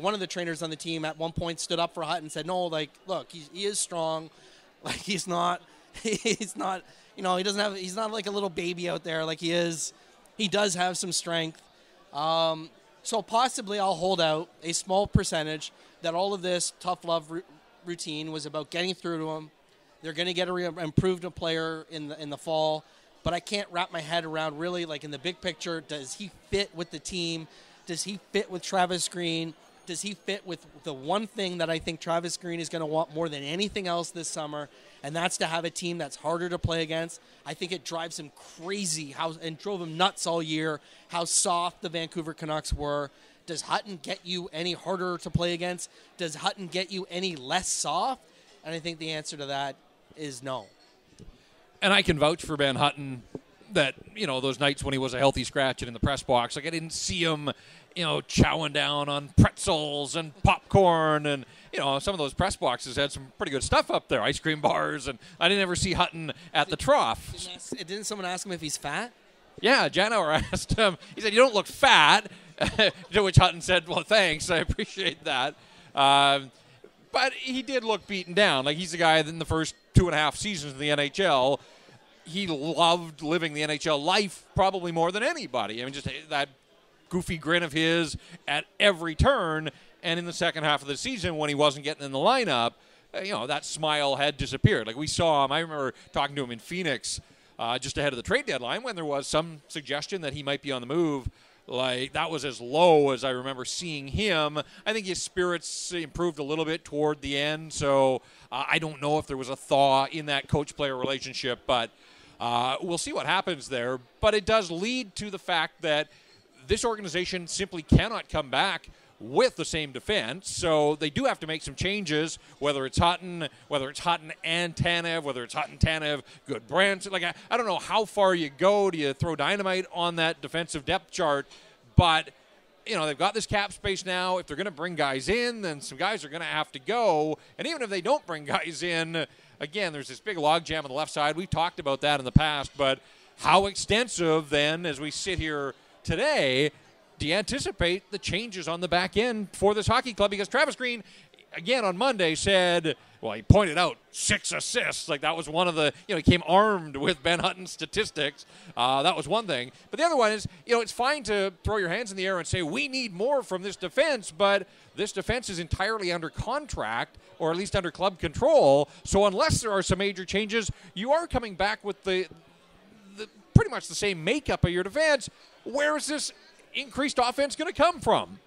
one of the trainers on the team at one point stood up for Hutton and said, no, like, look, he is strong. Like, he's not, he doesn't have, he's not like a little baby out there. Like, he does have some strength. So possibly I'll hold out a small percentage that all of this tough love routine was about getting through to him. They're going to get an improved player in the fall, but I can't wrap my head around really, like, in the big picture, does he fit with the team? Does he fit with Travis Green? Does he fit with the one thing that I think Travis Green is going to want more than anything else this summer, and that's to have a team that's harder to play against? I think it drives him crazy and drove him nuts all year how soft the Vancouver Canucks were. Does Hutton get you any harder to play against? Does Hutton get you any less soft? And I think the answer to that is no. And I can vouch for Ben Hutton that, those nights when he was a healthy scratch and in the press box, like I didn't see him, chowing down on pretzels and popcorn and, some of those press boxes had some pretty good stuff up there, ice cream bars, and I didn't ever see Hutton at the trough. Didn't someone ask him if he's fat? Yeah, Janauer asked him. He said, "You don't look fat," to which Hutton said, "Well, thanks, I appreciate that." But he did look beaten down. Like, he's a guy that in the first 2.5 seasons in the NHL, he loved living the NHL life probably more than anybody. I mean, just that goofy grin of his at every turn. And in the second half of the season, when he wasn't getting in the lineup, that smile had disappeared. Like, we saw him. I remember talking to him in Phoenix just ahead of the trade deadline when there was some suggestion that he might be on the move. Like, that was as low as I remember seeing him. I think his spirits improved a little bit toward the end. So I don't know if there was a thaw in that coach-player relationship, but we'll see what happens there. But it does lead to the fact that this organization simply cannot come back with the same defense, so they do have to make some changes, whether it's Hutton and Tanev, whether it's Hutton, Tanev, Goodbranson. Like, I don't know how far you go. Do you throw dynamite on that defensive depth chart? But, they've got this cap space now. If they're going to bring guys in, then some guys are going to have to go. And even if they don't bring guys in, again, there's this big logjam on the left side. We've talked about that in the past, but how extensive then, as we sit here today, do you anticipate the changes on the back end for this hockey club? Because Travis Green, again, on Monday said, well, he pointed out 6 assists. Like, that was one of the, he came armed with Ben Hutton's statistics. That was one thing. But the other one is, it's fine to throw your hands in the air and say, we need more from this defense, but this defense is entirely under contract, or at least under club control. So unless there are some major changes, you are coming back with the pretty much the same makeup of your defense. Where is this increased offense going to come from?